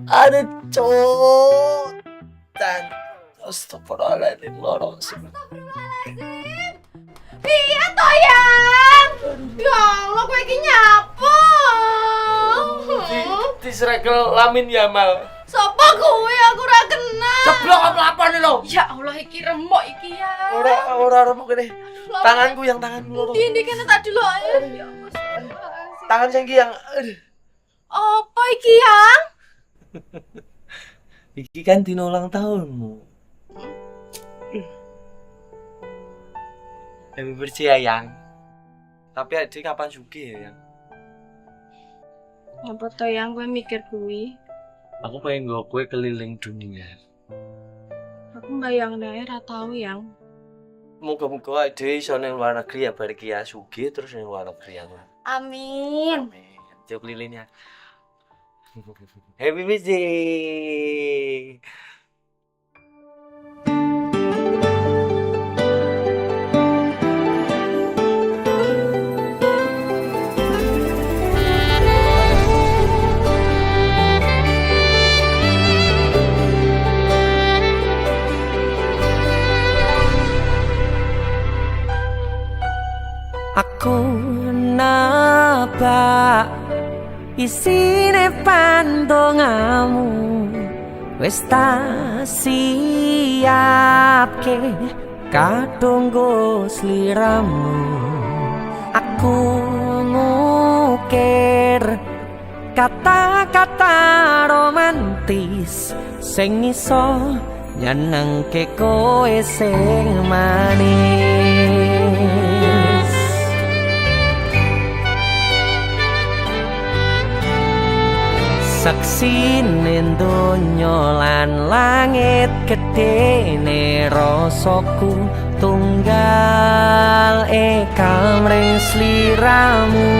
Ada cok. Dan astagfirullahaladzim lorong sih. Iya toh yang. Ya Allah gue iki nyapu. Disrekel lamin ya mal. Sopo gue aku ora kenal. Ceblok apa nih lo? Ya Allah iki remuk iki ya. Ora remuk gede. Tanganku yang tanganku loro. Ini kene tak dulu aja. Ya Allah. Tangan saya yang Apa iki yang? Iki kan dino ulang tahunmu. Happy birthday ya yang. Tapi adik kapan sugih ya yang? Apa toh yang gue mikir kuwi? Aku pengen gue kue keliling dunia. Aku bayang daerah tahu yang. Moga-moga adik iso ning luar negeri ya bar iki ya sugih terus ning luar negeri ya. Amin. Amin. Jauh kelilingnya. Happy birthday. Aku nabak isine pandongamu wis tak siapke kadunggo sliramu. Aku ngukir kata-kata romantis sing iso nyenengke kowe sing manis. Saksine donya lan langit gedene rasaku tunggal kamring sliramu.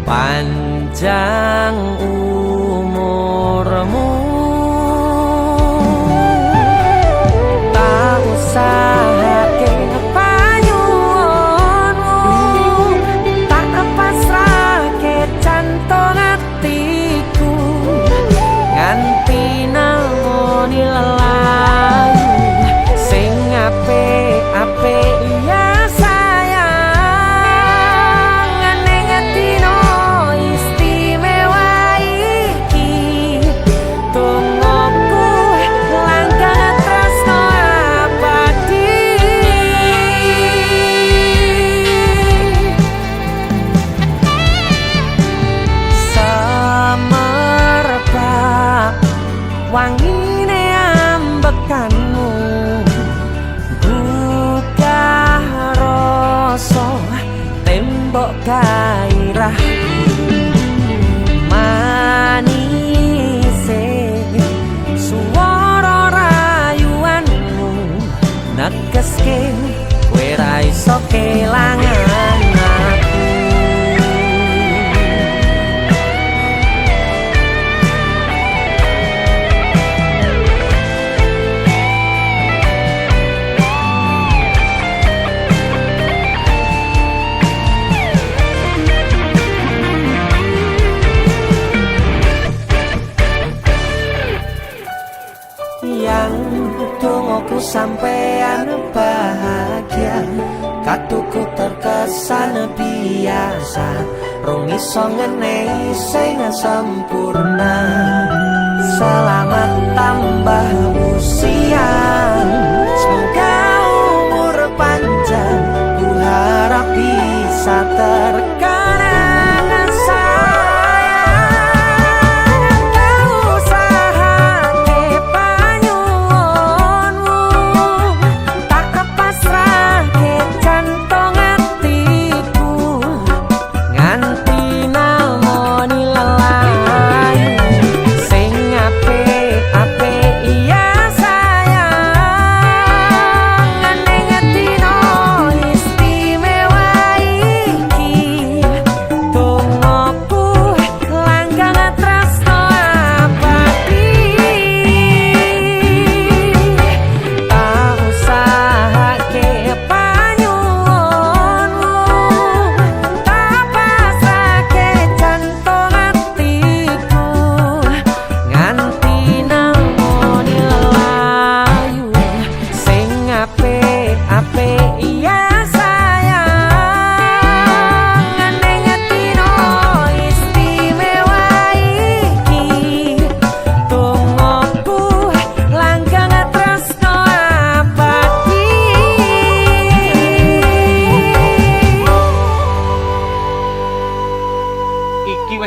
Panjang umurmu tak usahake panyuwunmu, tak pasrahke jantung atiku nganti namoni lelayu sing apik-apik ya sayang. Ning dino istimewa iki tungguku langkah tresno abadi. Semerbak wangine ambekanmu gugah rasa tembok gairah manise swara rayuanmu negeske kowe ra iso kelangan aku. Yang dongoku sampean bahagia, katuku terkesan biasa, rong iso ngenehi sing sempurna. Selamat tambah usia, semoga umur panjang, ku harap bisa terkenang sayang. Kau usahake panyuwunmu, tak pasrahke jantung atiku nganti namoni lelayu sing apik-apik iya sayang. Ning dino istimewa iki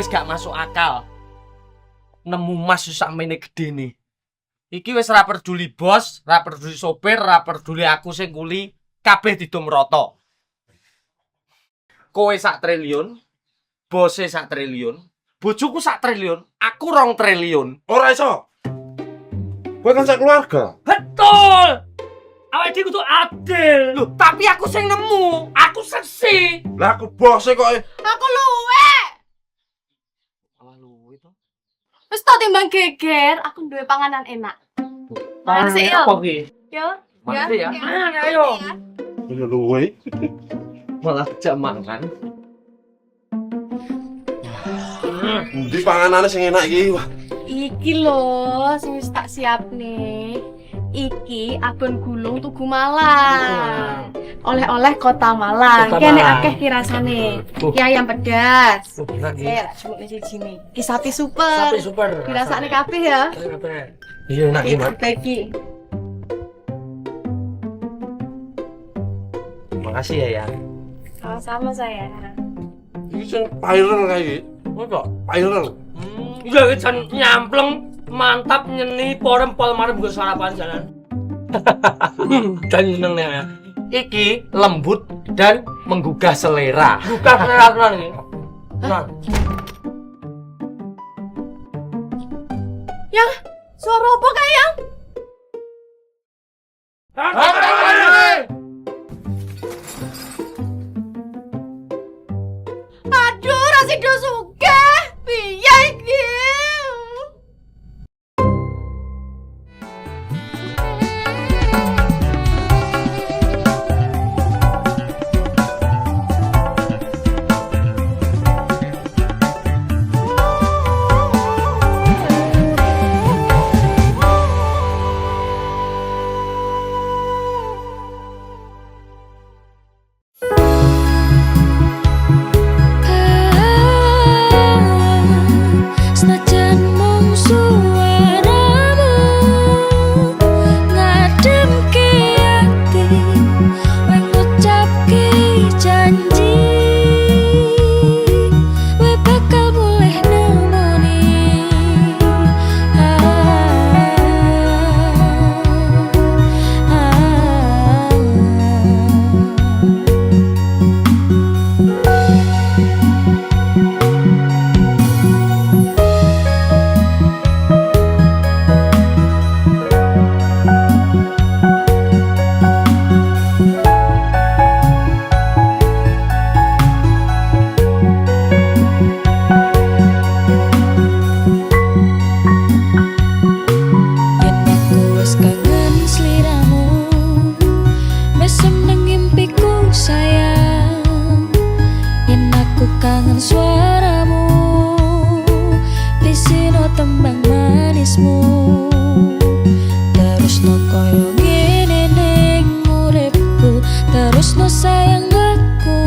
wis gak masuk akal. Nemu mas sakmene gedene. Iki wis ra peduli bos, ra peduli sopir, ra peduli aku sing kuli, kabeh didum rata. Kowe 1 triliun, bose 1 triliun, bojoku 1 triliun, aku 2 triliun. Ora iso. Kowe kan keluarga. Betul. Awake dhewe kudu adil. Loh, tapi aku sing nemu, aku seksi. Lah aku bose kok. Aku luwe. Lalu itu. Wis to timbang geger, aku duwe panganan enak. Panganan Sik, apa yo. ki? Yo. Mana sih ya? Mana ayo. Ayo luwe. Malah jak mangan. Ndi panganane sing enak iki? Wah, Iki lho sing wis tak siapne. Iki abon gulung Tugu Malang. Oleh-oleh Kota Malang. Kota Kene Malang. akeh kirasane. Oh. Ki ayam pedas. Lagi. Lak cuma siji nih. Ki sapi super. Sapi super. Dirasakne kabeh ya. Iya enak Ki Mat. bagi. Makasih ya ya. Sama-sama sayang. iki sing viral kae iki. Kok? Viral. Iya kan nyampleng, mantap nyeni porem-pol marem gue sarapan jalan. Dan seneng ya. Iki lembut dan menggugah selera. Gugah selera tenan iki. Tenan. Yang suara apa kayak yang? Aduh, Rasido sugih. Piye iki? Senajan mung suaramu ngademke ati weng ngucapke janji we bakal boleh nemoni yen aku wis kangen sliramu mesem nang impiku sayang yen aku kangen suaramu pisino tembang manismu terus no koyo ngene ning uripku terus no sayang aku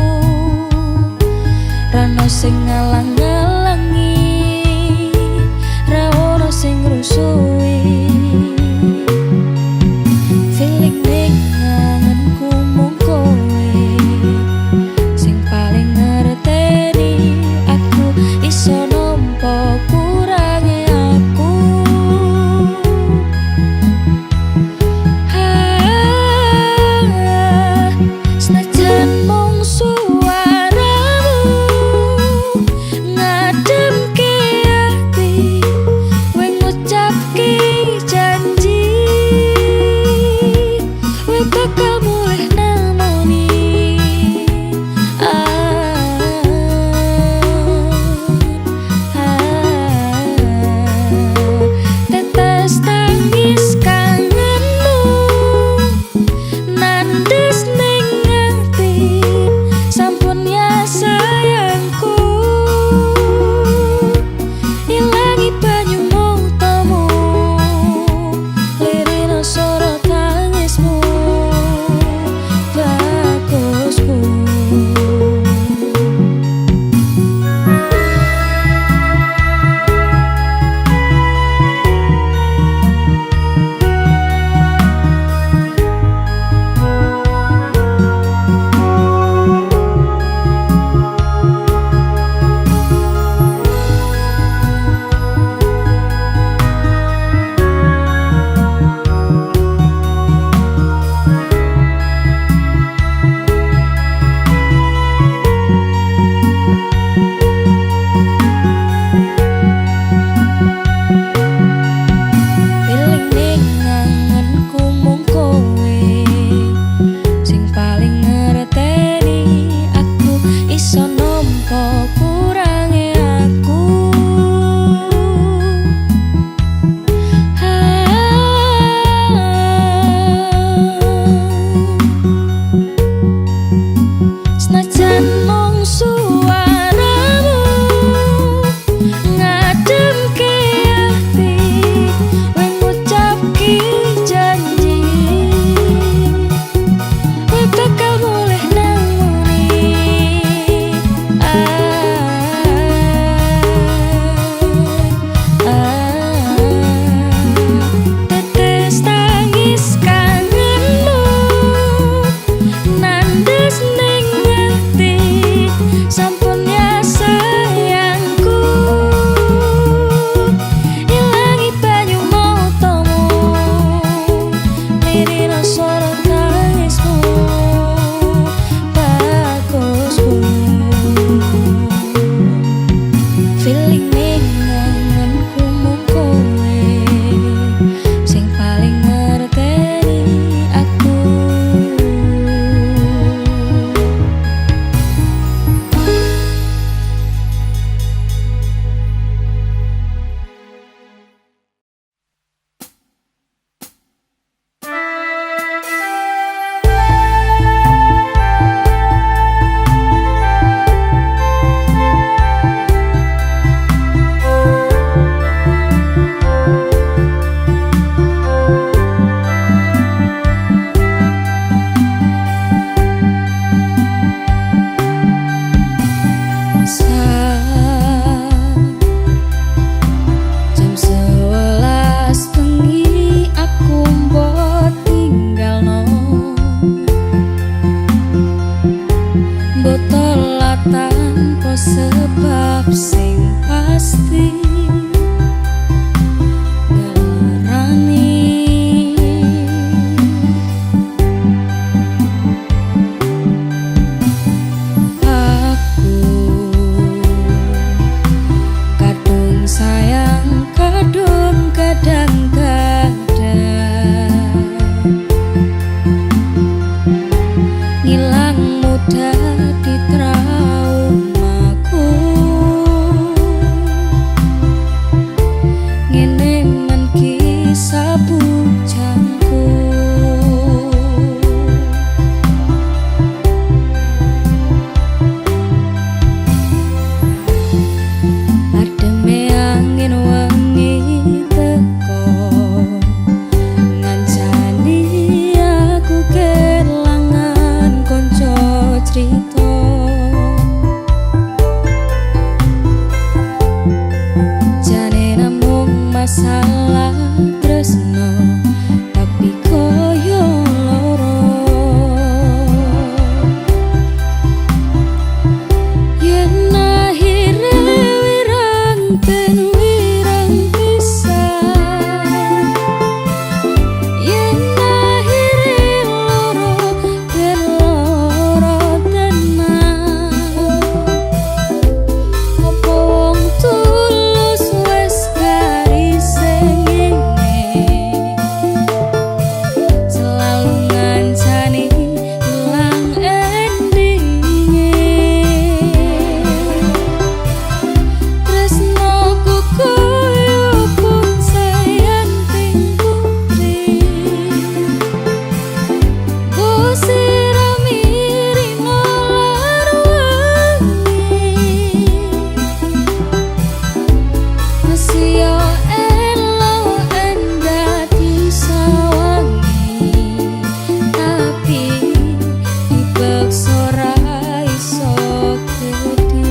rano sing ngalang-alangi ra ono sing ngrusuhi feeling ning ngangenku mung kowe sing paling ngerteni aku iso nampa kurange aku senajan mung suaramu tanpa sebab sing pasti ngelarani. Aku kadung sayang, kadung kadang-kadang ngilang mudah di traumaku. Ngene men kisah bujangku. Ademe angin wangi teko ngancani aku kelangan konco cerita. Jane namung masalah tresno tapi koyo loro. Yen akhire wirang ten wirang pisah, yen akhire loro ten loro tenan. Apa wong tulus wes garise ngene, selalu ngancani ilang endinge. Tresnoku koyo pun sayanting putri, go sirami rino lar wangi. Masih yo elo endah disawangi, tapi dipaksa ra iso gedhi.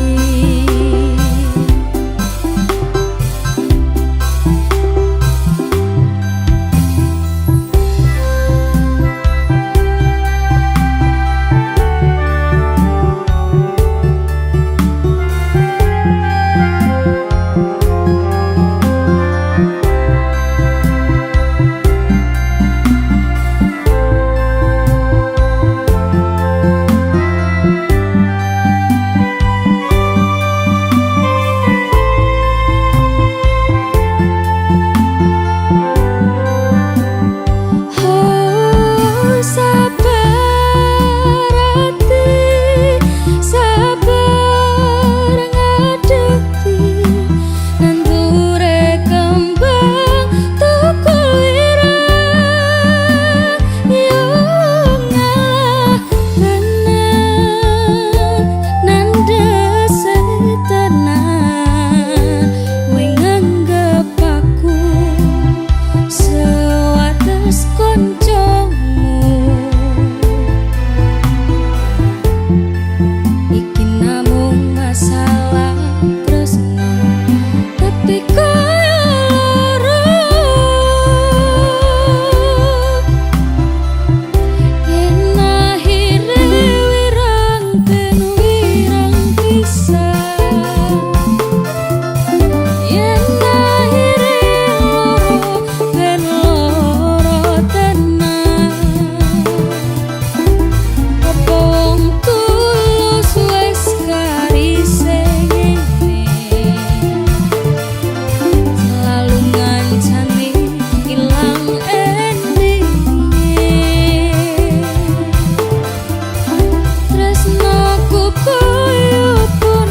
Oh sabar hati, sabar ngadepi nanture kembang tukul ireng. Yo ngalah tenan nandese tenan, kowe nganggep aku sewates koncomu. Iki namung masalah tresno tapi koyo loro. Yen akhire wirang ten wirang pisah, yen akhire loro ten loro tenan. Apa wong tulus wes garise ngene, selalu ngancani ilang endinge. Tresnoku koyo pun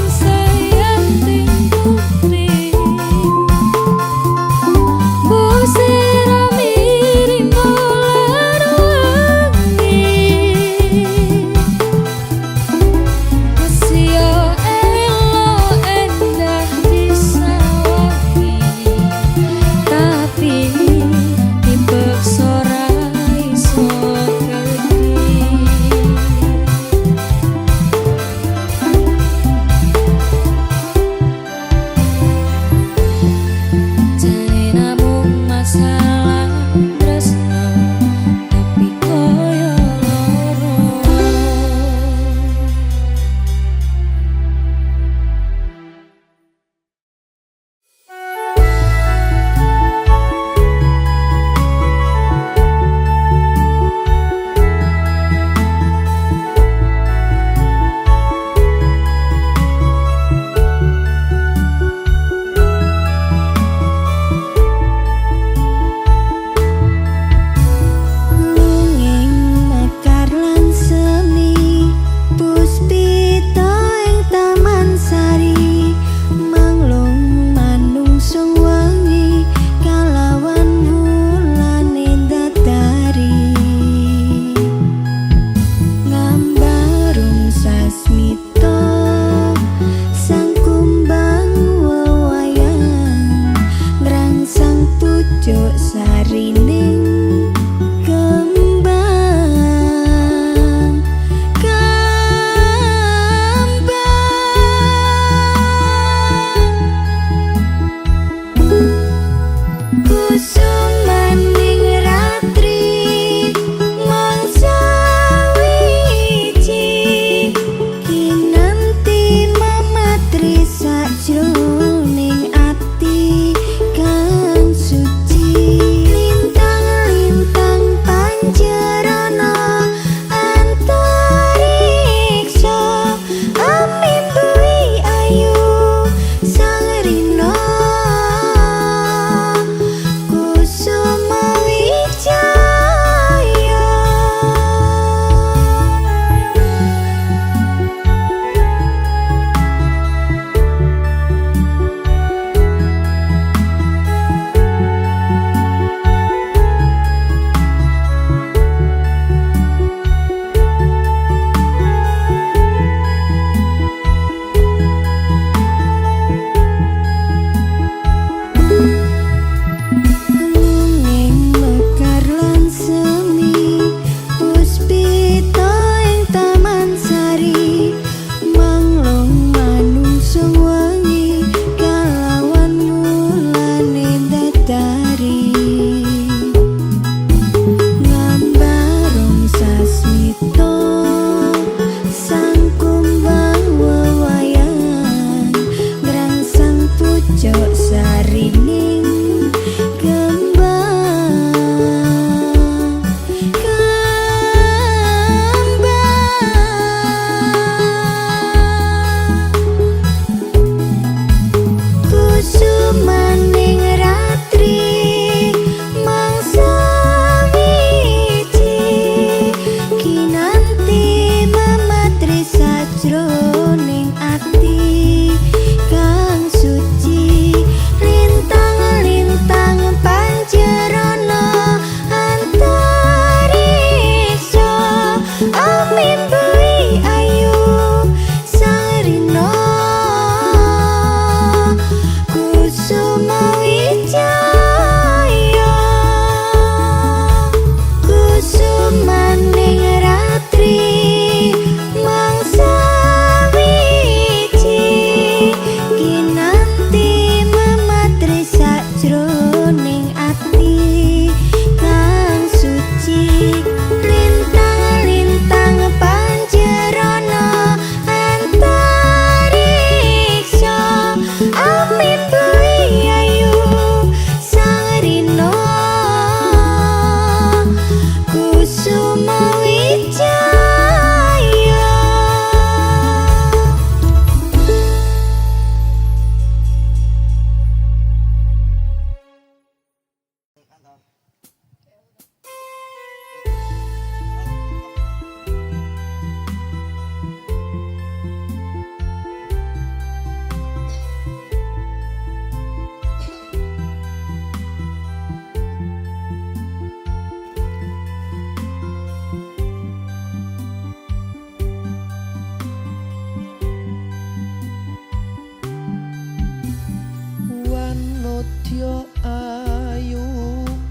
Yo ayu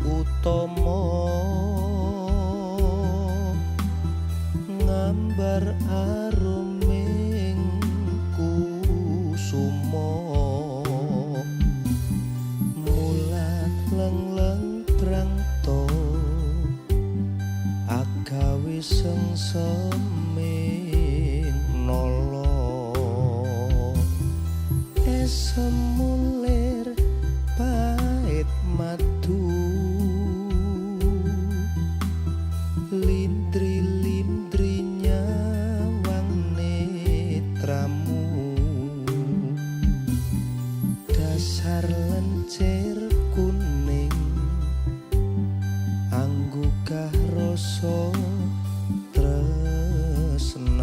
utama ngambar aruming kusuma mulat leng-leng prangto agawe sengseming nolo esemulir pait madu lindri-lindri nyawang netramu dasar lencir kuning anggugah rasa tresnaku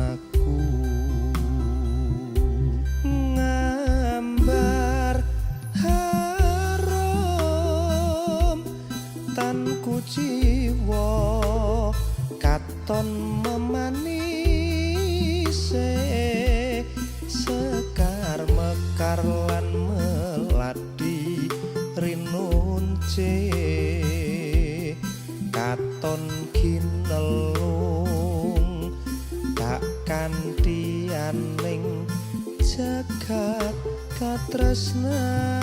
ngambar harum tanku jiwa katon memanise sekar mekar lan meladi rinunce katon kinelung tak kantianing jagat katresnan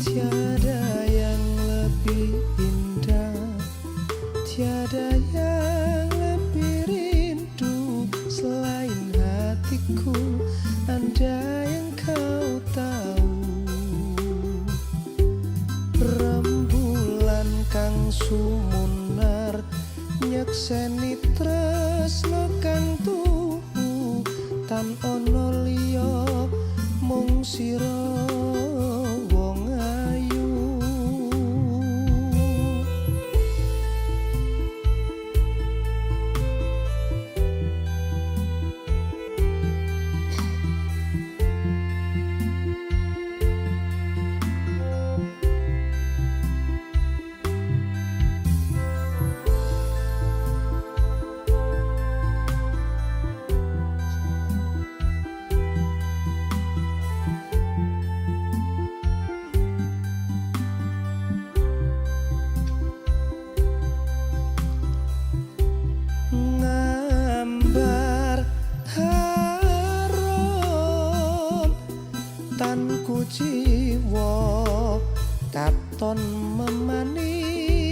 tiada yang lebih indah tiada yang lebih rindu selain hatiku andai yang kau tahu rembulan kang sumunar nyekseni tresno kang tuhu tan ono liya mung sira wong ayu ngambar harum tanku jiwa katon memanise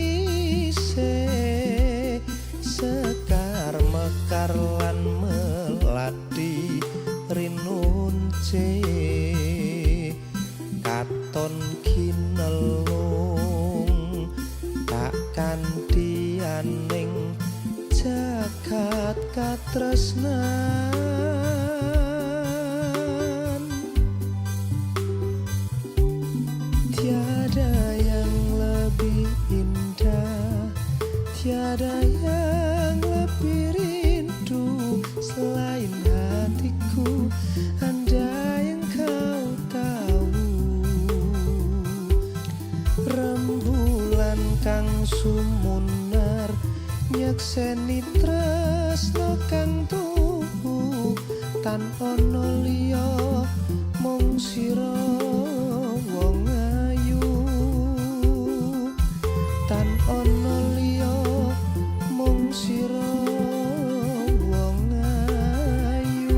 sekar mekar lan meladi rinunce katon kinelung tak kantianing jagat katresnan tiada yang lebih indah tiada yang lebih rindu selain hatiku andai yang kau tahu rembulan kang sumunar nyekseni tresno kang tuhu tan ono liya mung sira wong ayu tan ono liya mung sira wong ayu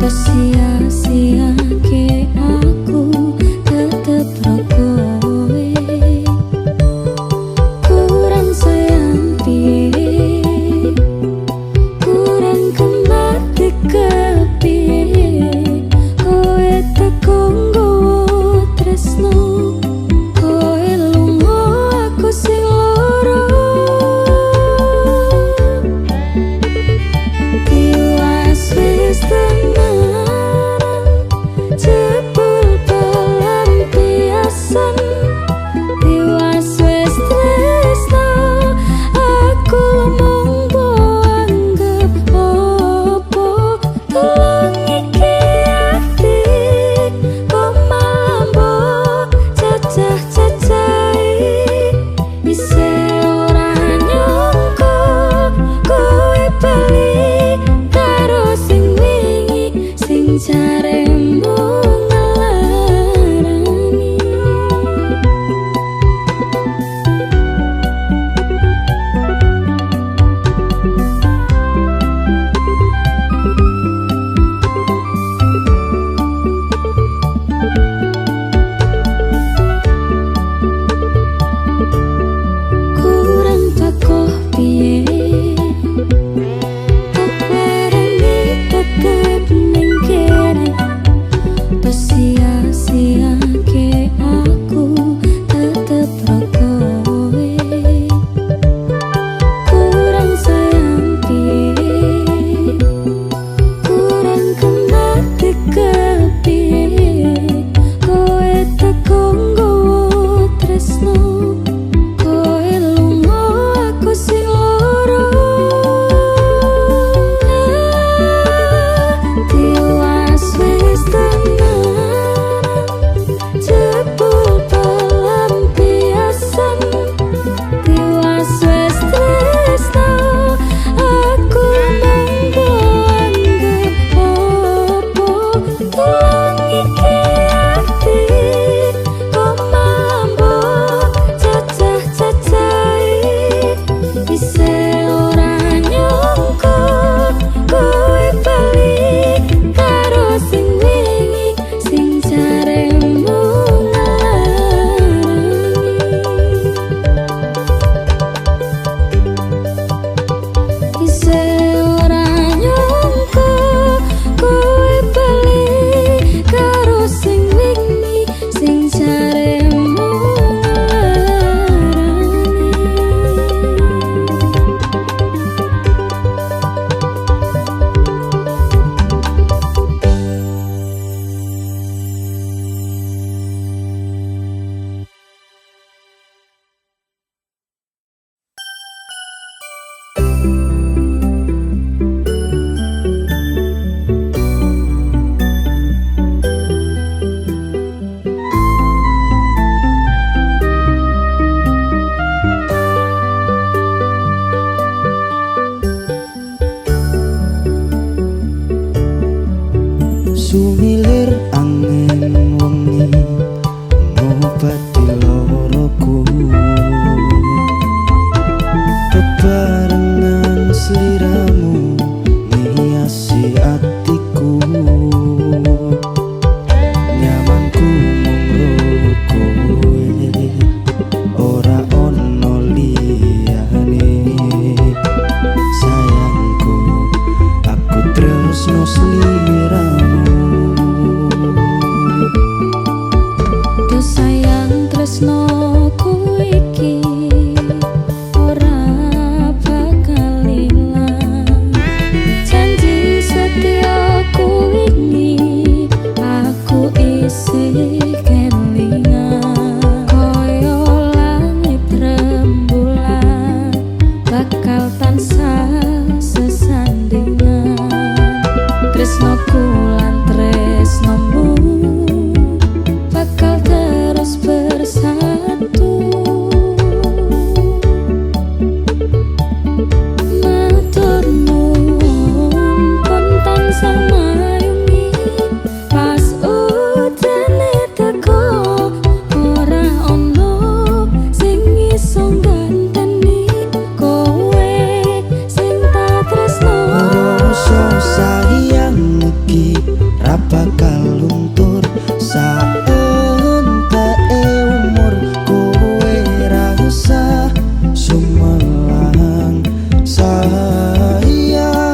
Terus sia-siake aku tetep rokowe. Kurang sayang piye, kurang kembali kepiye. Kowe teko nggowo tresno, kowe lunga aku sing loro. Tiwas wis tenanan, jebul pelampiasan. Tiwas wis tresno, aku mung mbok anggap opo. Tolong iki ati, kok malah mbok cacah-cacahi. Ise ora nyangka kowe bali karo sing wingi, sing jaremu ngelarani. Kurang takoh piye, tak bareng tetep ning kene. Terus sia-siake aku tetep rokowe. Kurang sayang piye, kurang kembali kepiye. Kowe teko nggowo tresno, kowe lunga aku sing loro. Tiwas wis tenanan, jebul pelampiasan. Tiwas wis tresno, aku mung mbok anggap opo. Tolong iki ati, kok malah mbok cacah-cacahi. Ise ora nyangka kowe bali karo sing wingi, sing jaremu ngelarani. Ise ora nyangka kowe bali karo sing wingi, sing jaremu ngelarani. Sumilir angin wengi ngobati loroku. Bebarengan sliramu ngiasi atiku. Nyamanku mung ro kowe, ora ono liyane. Sayangku, aku tresno sliramu. bakal luntur saenteke umur kowe rasa sumelang sayang.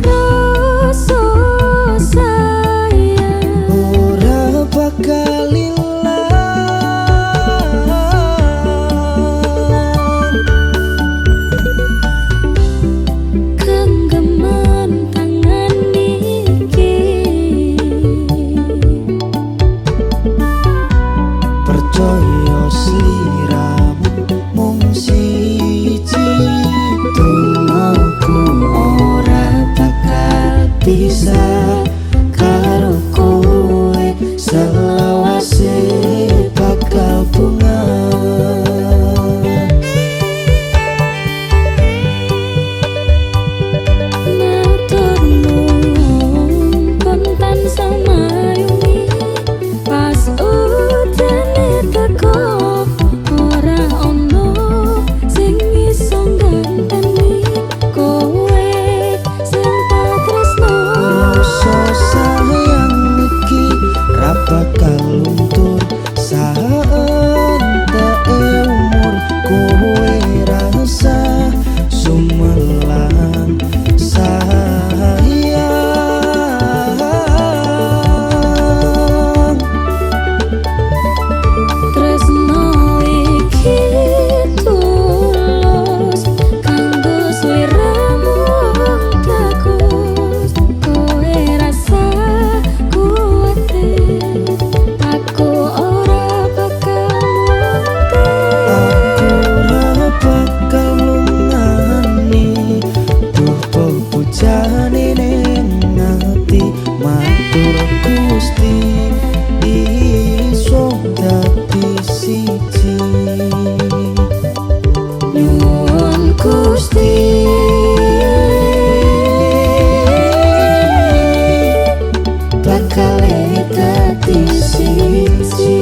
Rasa sayang Ora bakal ilang genggaman tangan iki, percaya sliramu mung siji tungoku ora bakal bisa karo kowe selawase bakal bunga. matur nuwun pun tansah mayungi pas udane teko ora ono sing iso ganteni kowe sing tak tresno. Rasa sayang iki ra bakal luntur saenteke umur kowe rasa sumelang sayang. Tresno iki tulus kanggo sliramu bagus kowe rasa kuatir aku ora bakal Aku ora bakal lungani duh pepujane ning ati matur Gusti iso dadi siji. nyuwun Gusti Bakal dadi siji.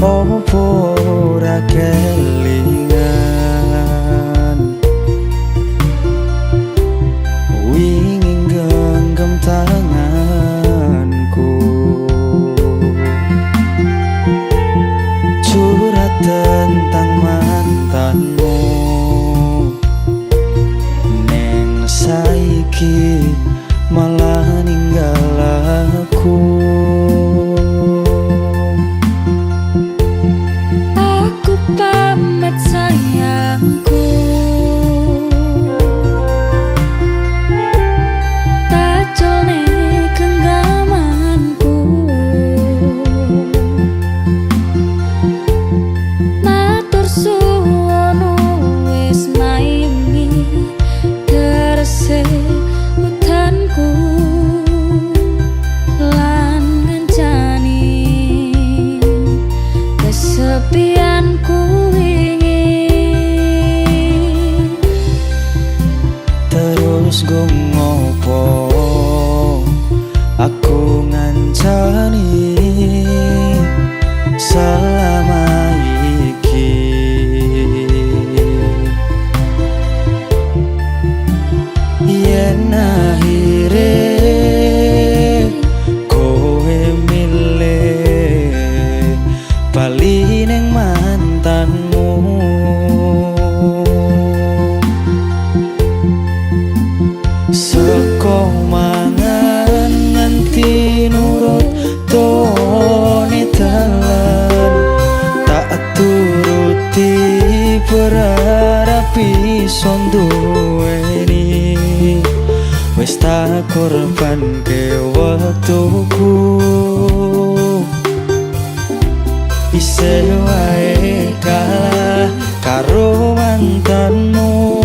Opo ora kelingan wingi genggam tanganku curhat tentang mantanmu neng saiki malah ninggal aku. aku pamit sayangku tacone genggamanku matur suwun wis maimi terse udanku lan berharap iso duweni wis tak korbanke wektuku isih wae kalah karo mantanmu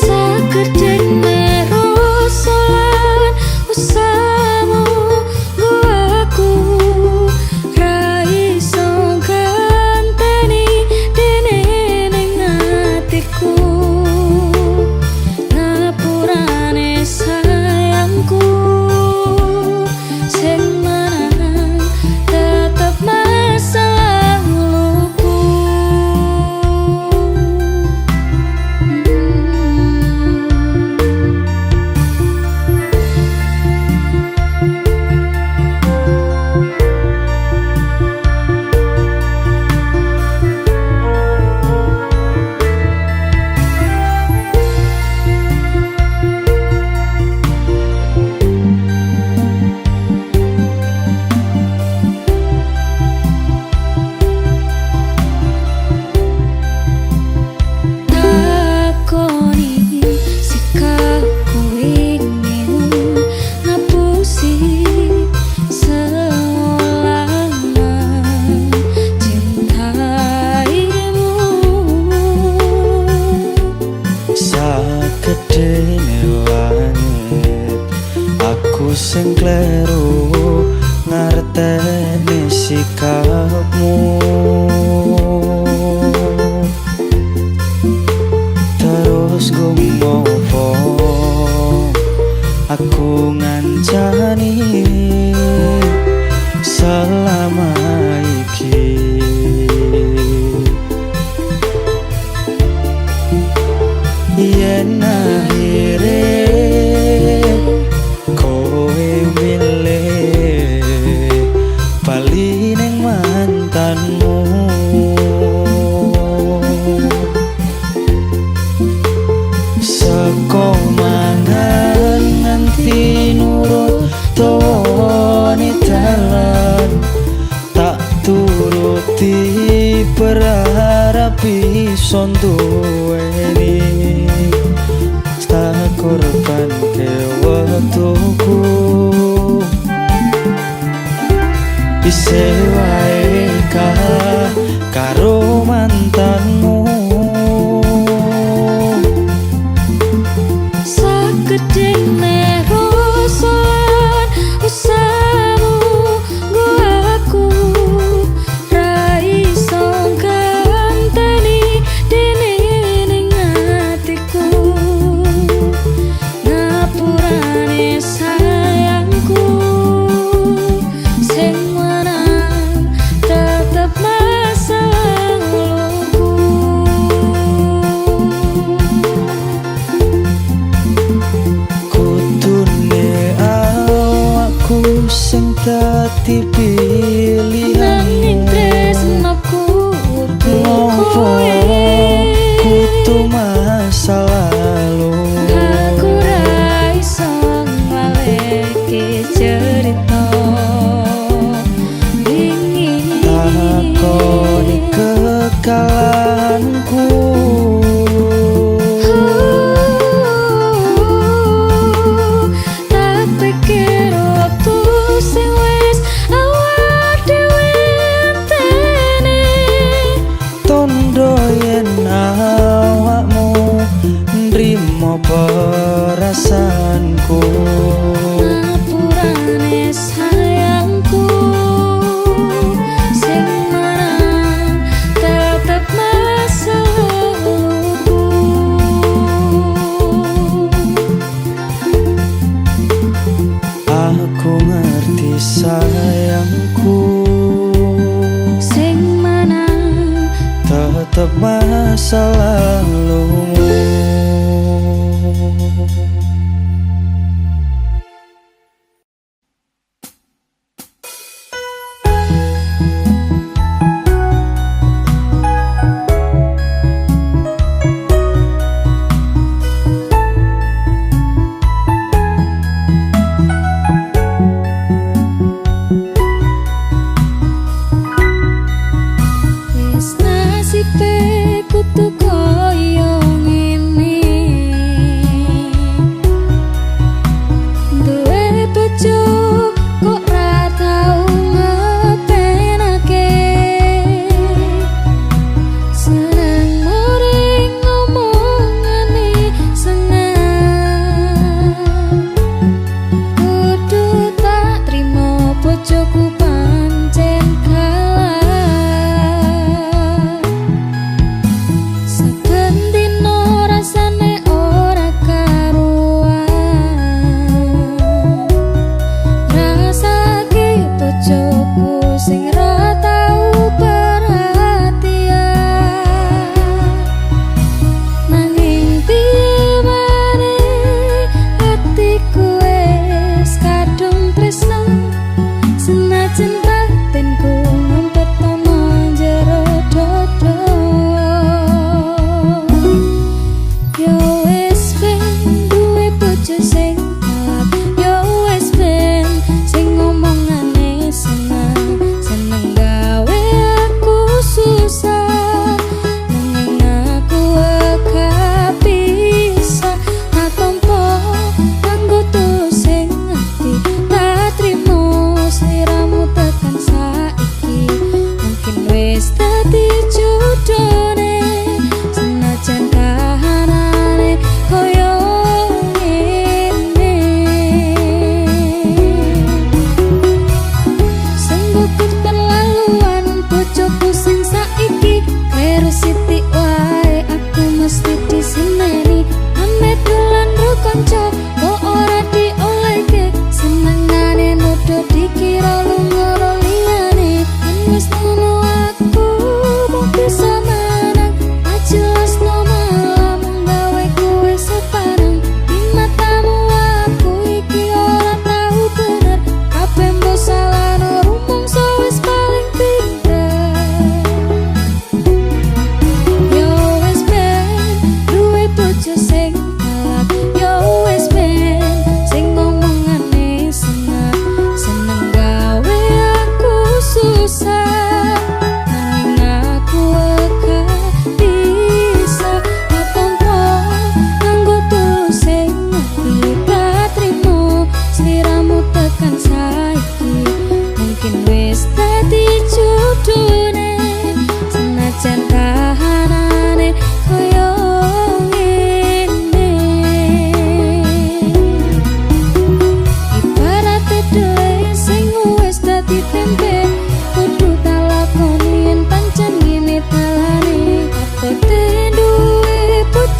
Sakedene rosolan usahamu aku ra iso ganteni dene ning atiku ngapurane sayangku sing manang tetep masa laluku takoni sikapku ingin ngapusi selama cintaimu sakedene langit aku sing kleru ngarteni sikapmu terus gumopo aku ngancani selama iki yen akhire kowe milih bali ning mantanmu seko mangan nganti nurut tone dalan tak turuti berharap iso duweni tak korbanke wektuku isih wae kalah karo mantanmu sakedene rosolan usahamu aku ra iso ganteni dene ning atiku ngapurane sayangku sing manang tetep masa laluku kudune awakku sing dadi nanging pilihanmu tresnaku ngopo kudu masa lalu aku ra iso ngaleke cerita wingi takoni kekalanku tak pikir waktu sing wis awak dhewe enteni tondo yen awakmu nrimo perasaanku ngapurane sayangku sing manang tetep masa laluku aku ngerti sayangku sing manang tetep masa lalumu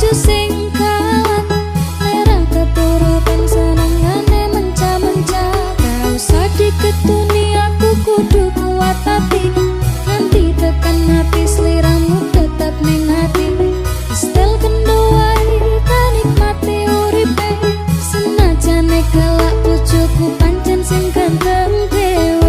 bojo sing kawan ora keturutan senengane menca-menca gak usah diketuni aku kudu kuat hati nanti tekan hati sliramu tetap ning hati stel kendowai tak nikmati uripe senajane kelak bojoku pancen sing ganteng dhewe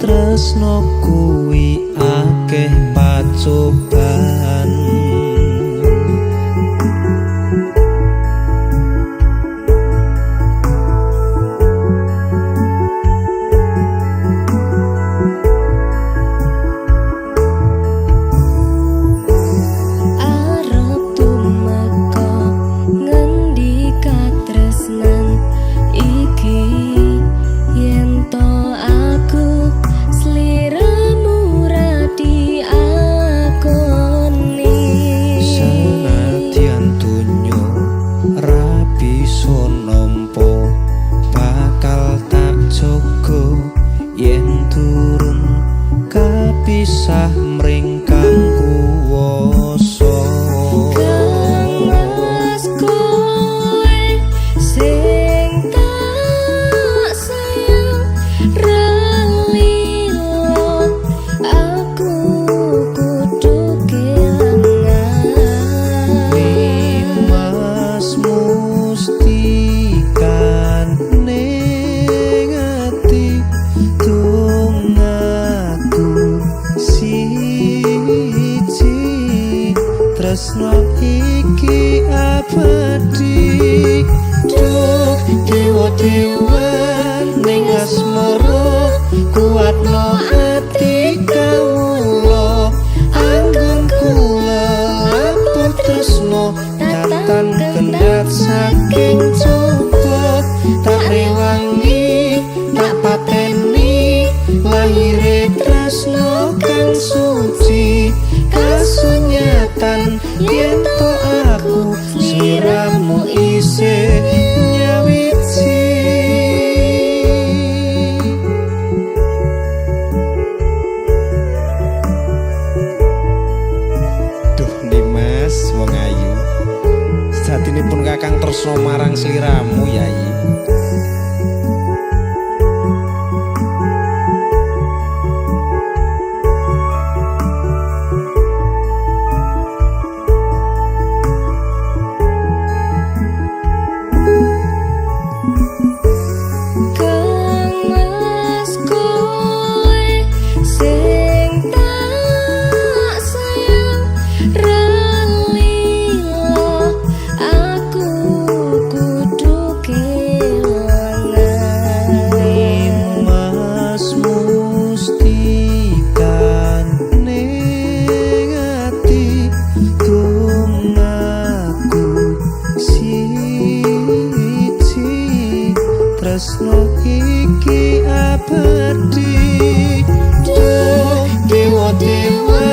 tresno kuwi akeh pacoban pisah mring kang kuwasa Kangmas kowe sing tak sayang relilo aku kudu kelangan Mas mustikan ning ati tresno iki abadi duh dewa-dewa ning asmara kuatno ati kawula anggon kula laput tresno datan kendhat saking coba tak rewangi tak pateni lahire tresno kang suci kasunyatan yen to aku sliramu isih nyawiji duh Dimas wong ayu satinipun kakang tresno marang sliramu Yayi tresno iki abadi. Duh dewa-dewa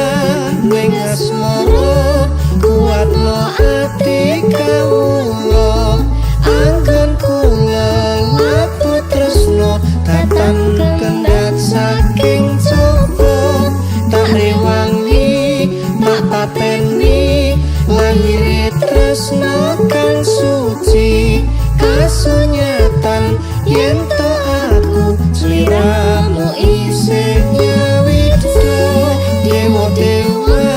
ning asmara kuatno ati kawula. Anggon kula laput tresno datang kendhat saking coba. Tak rewangi tak pateni lahir tresno kang suci. Kasunyatan yen to aku sliramu isih nyawida. Dewa-dewa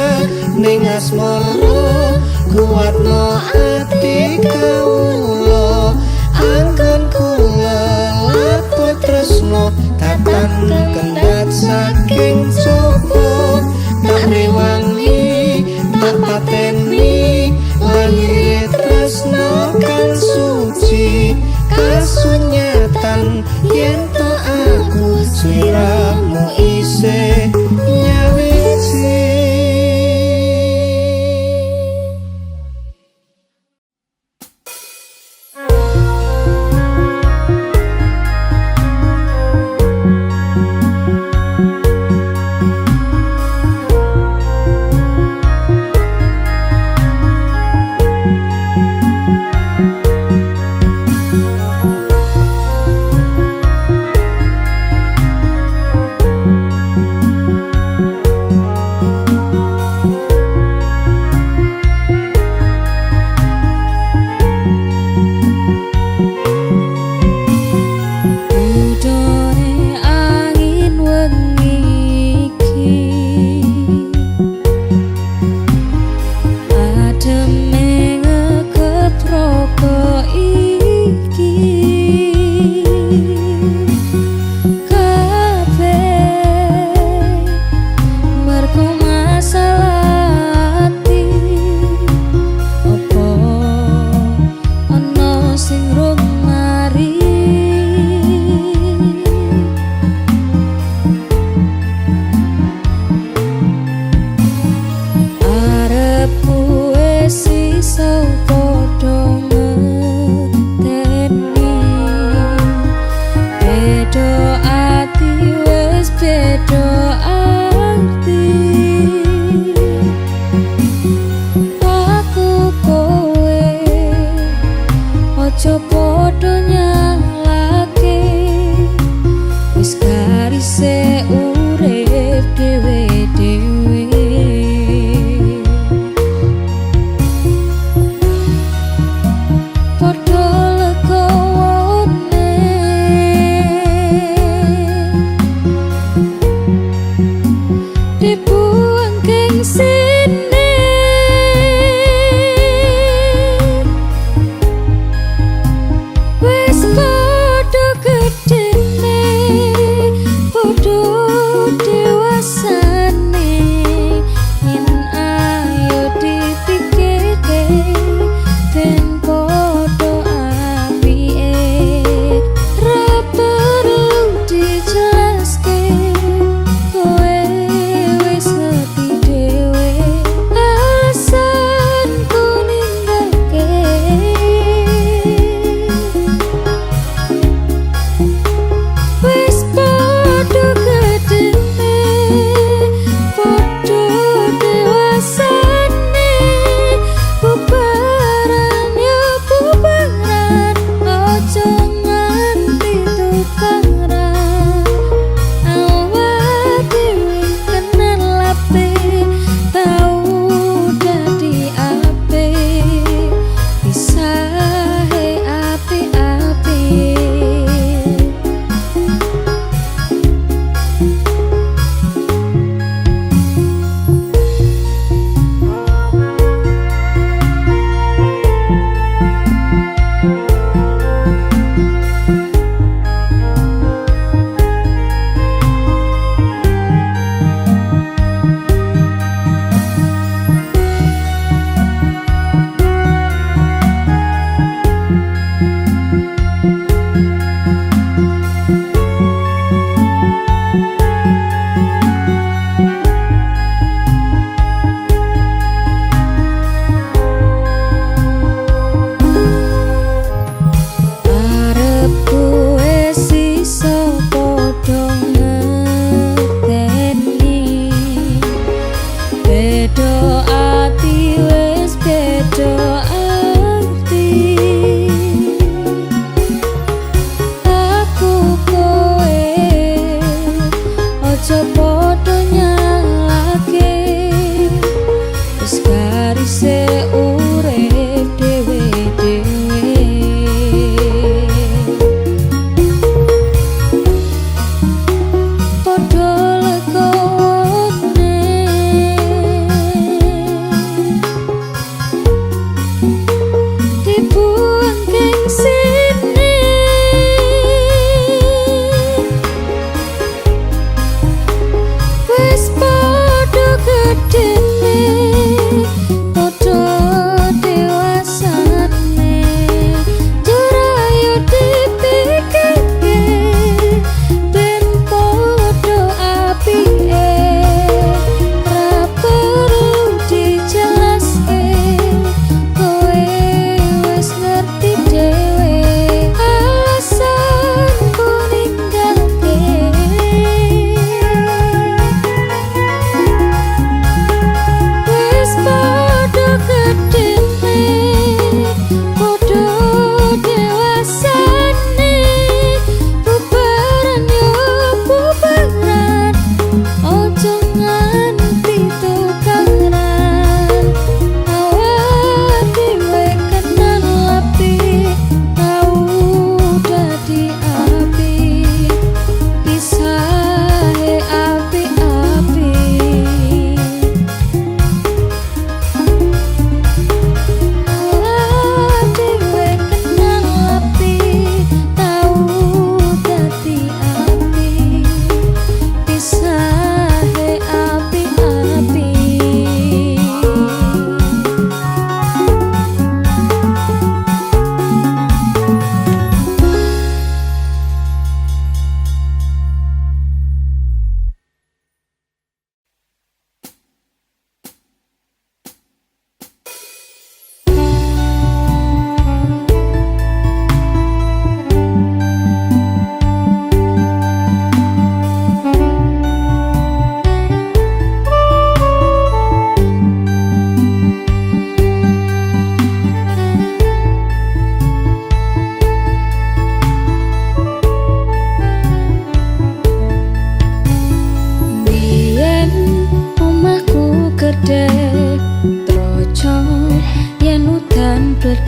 ning asmara kuatno ati kawula. Anggon kula laput tresno datang kendhat saking coba. Tak rewangi tak pateni lahir tresno kang suci. Kasunyatan yen to aku sliramu isih nyawiji.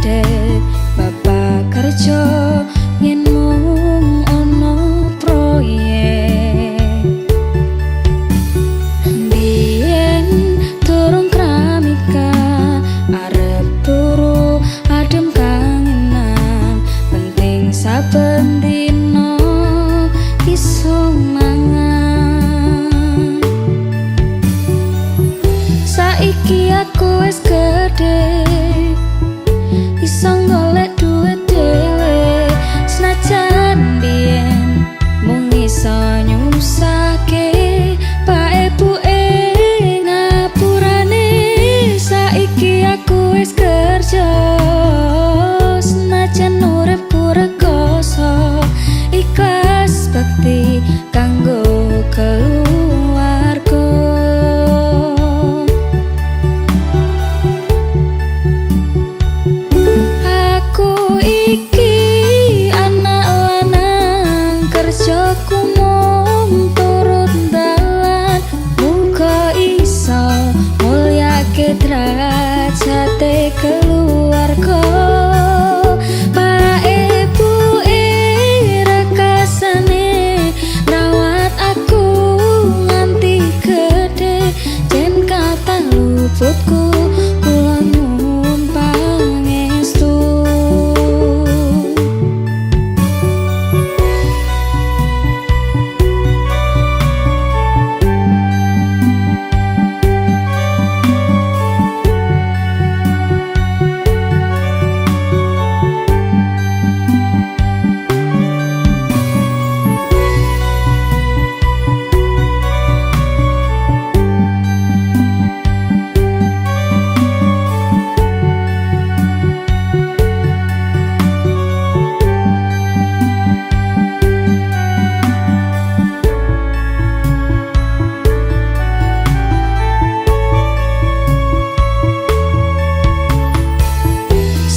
gede bapak kerja yen mung ono proyek biyen turun keramika arep turu adem kangenan penting saben dino iso mangan saiki aku wis gede iso golek duit dhewe senajan biyen mung iso nyusake pak ebuke ngapurane saiki aku wis kerja senajan uripku rekoso ikhlas bekti kanggo keluarga. Aku iki anak lanang kerjaku mung turut dalan muga iso mulyake derajate keluarga. Pak ebuke rekasane rawat aku nganti gede jen kata luputku kula nyuwun pangestu.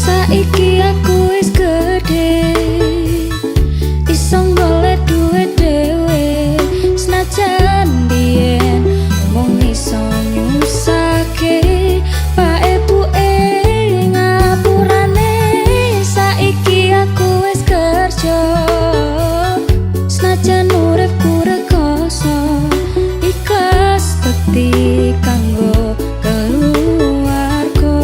Saiki aku wis gede iso golek duit dhewe senajan biyen mung iso nyusake pak ebuke ngapurane saiki aku wis kerja senajan uripku rekoso ikhlas bekti kanggo keluarga.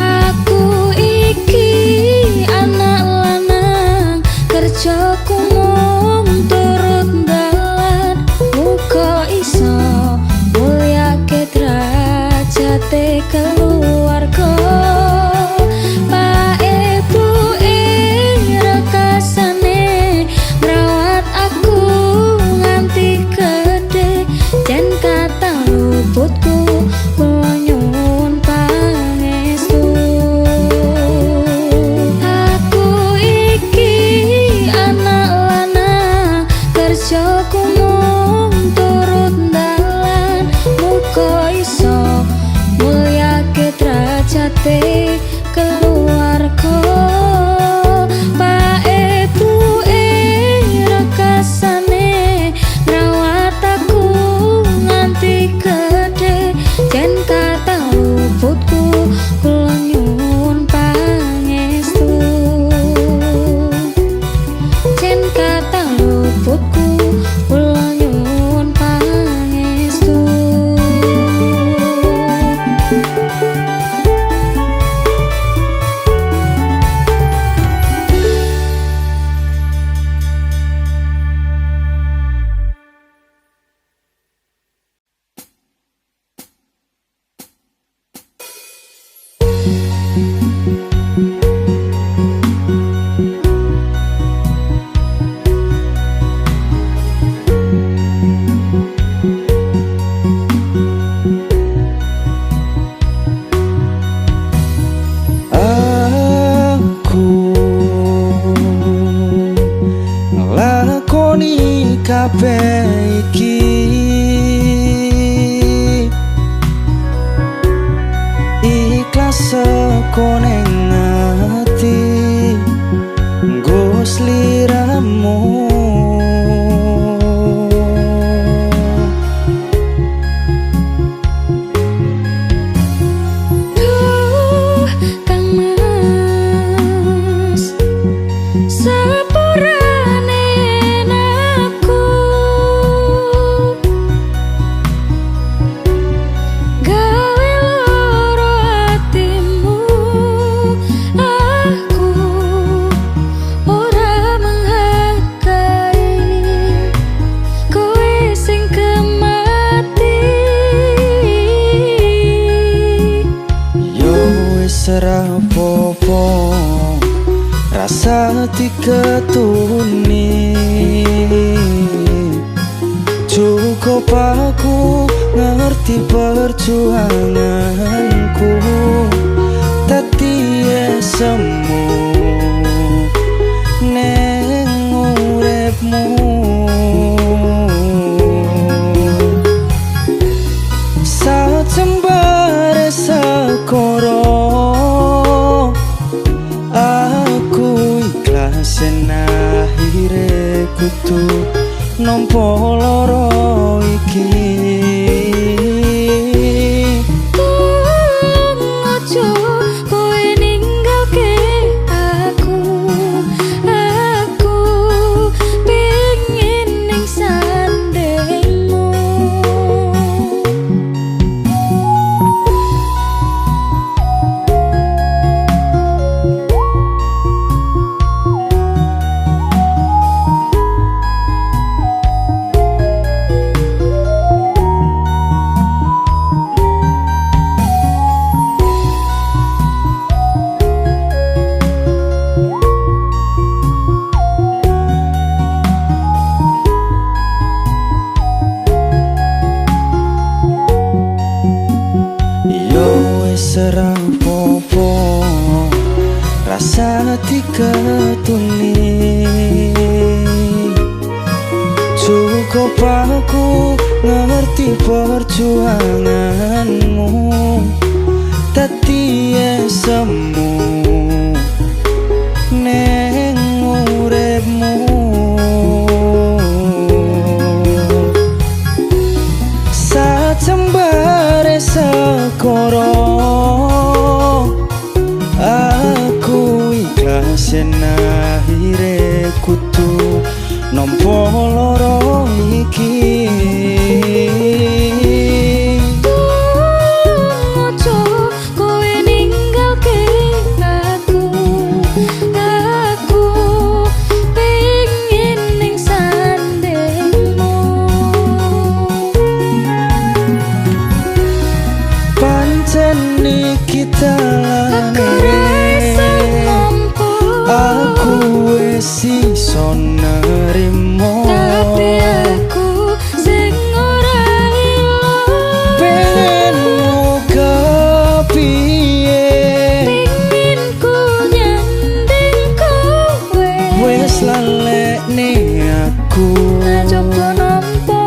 Aku iki anak lanang kerjaku mung turut dalan muga iso mulyake derajate keluarga. Pak ebuke rekasane ngrawat aku nganti gede jen kata luputku kula nyuwun pangestu. Aku iki anak lanang kerjaku mung turut dalan muga iso mulyake rasa diketuni cukup aku ngerti perjuanganku tadi semu neng uripmu sajembare sekoro aku ikhlas akhire kudu nampa loro iki Ojo kowe ninggalke aku pengen ning sandengmu yo wis ora apa-apa rasa diketuni cukup aku ngerti perjuanganmu tadi semu neng uripmu sajembare sekoro aku ikhlas akhire kudu nampa loro iki Ojo kowe ninggalke aku pengen ning sandengmu pancen iki Aku rasa mampu aku wis iso nerimo tapi aku sing ora ilang pengenmu kepiye pengen ku nyanding kowe wis lalekne aku coba nampa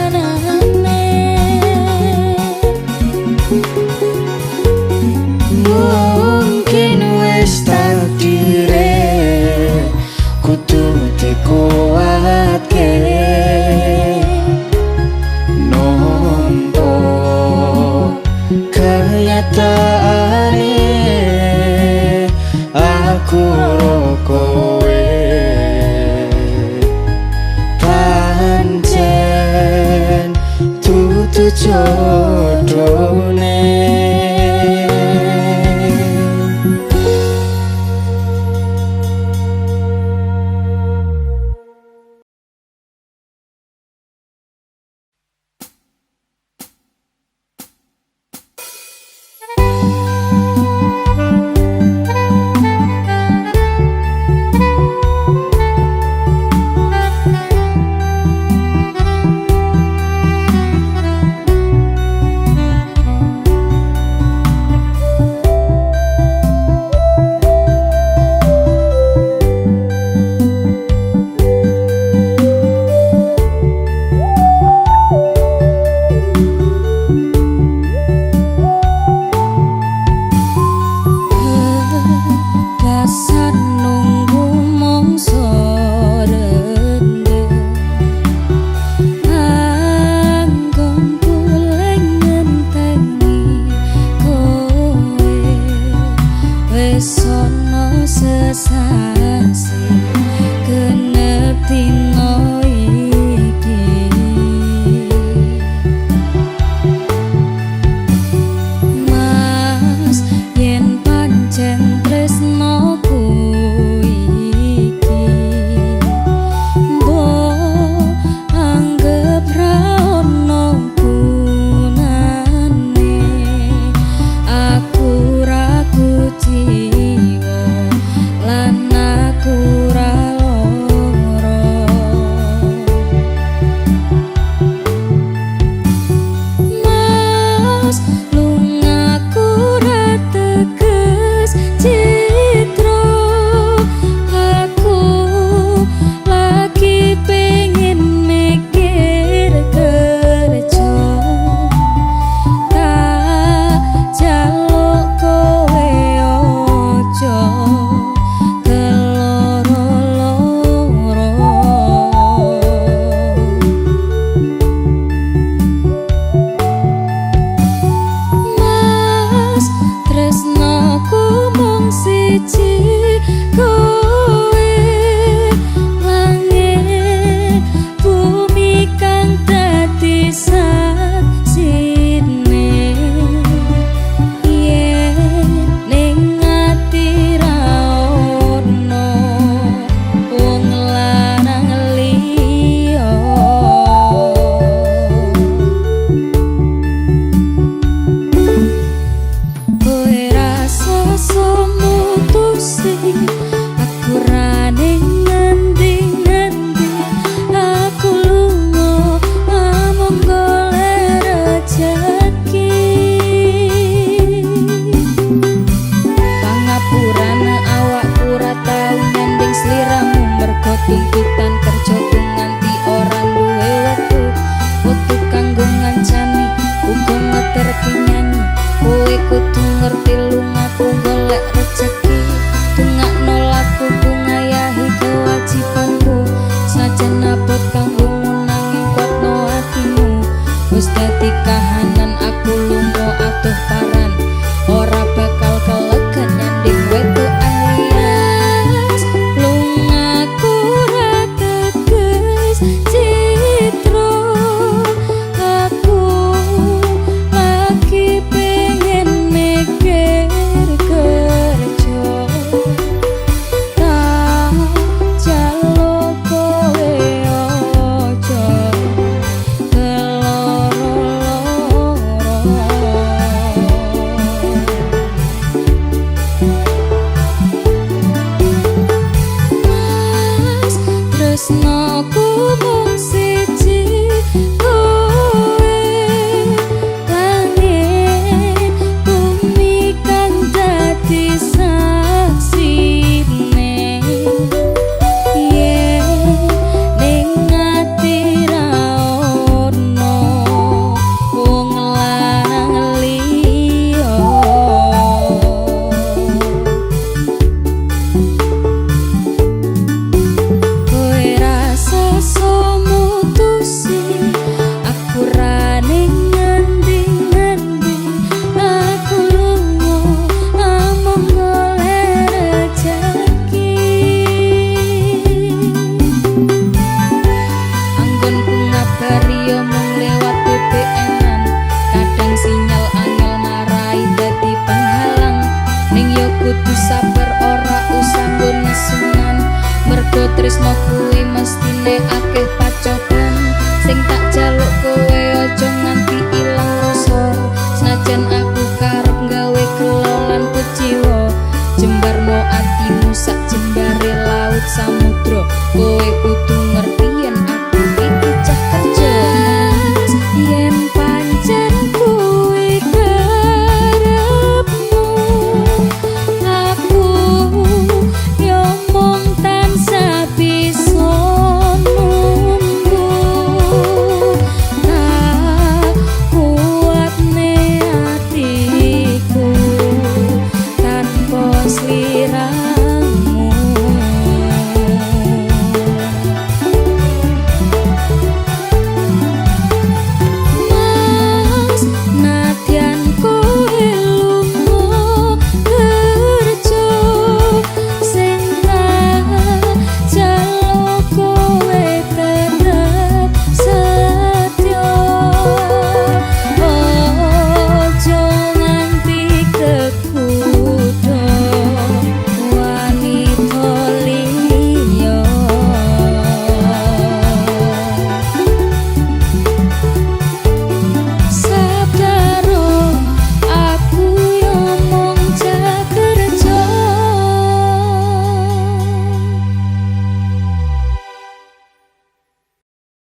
anane mungkin wis takdire kudu dikuatke nompo kenyataane aku ro kowe pancen tutu jodone kahanan aku lunga atuh paran ora bakal kelegan nyanding wetu alias lungaku ra teges citro aku lagi pengen mikir kerja tak jaluk kowe ojo Mas tresnoku mung siji kowe kangen bumi kang dadi saksine yen ning ati ra ono wong lanang liya kowe rasa mutusi aku ra ning ngendi-ngendi aku lunga amung golek rejeki anggonku ngabari yo mung lewat BBM-an kadang sinyal angel marai dadi penghalang ning yo kudu sabar ora usah nggo nesunan mergo tresno kuwi mestine akeh pacoban sing tak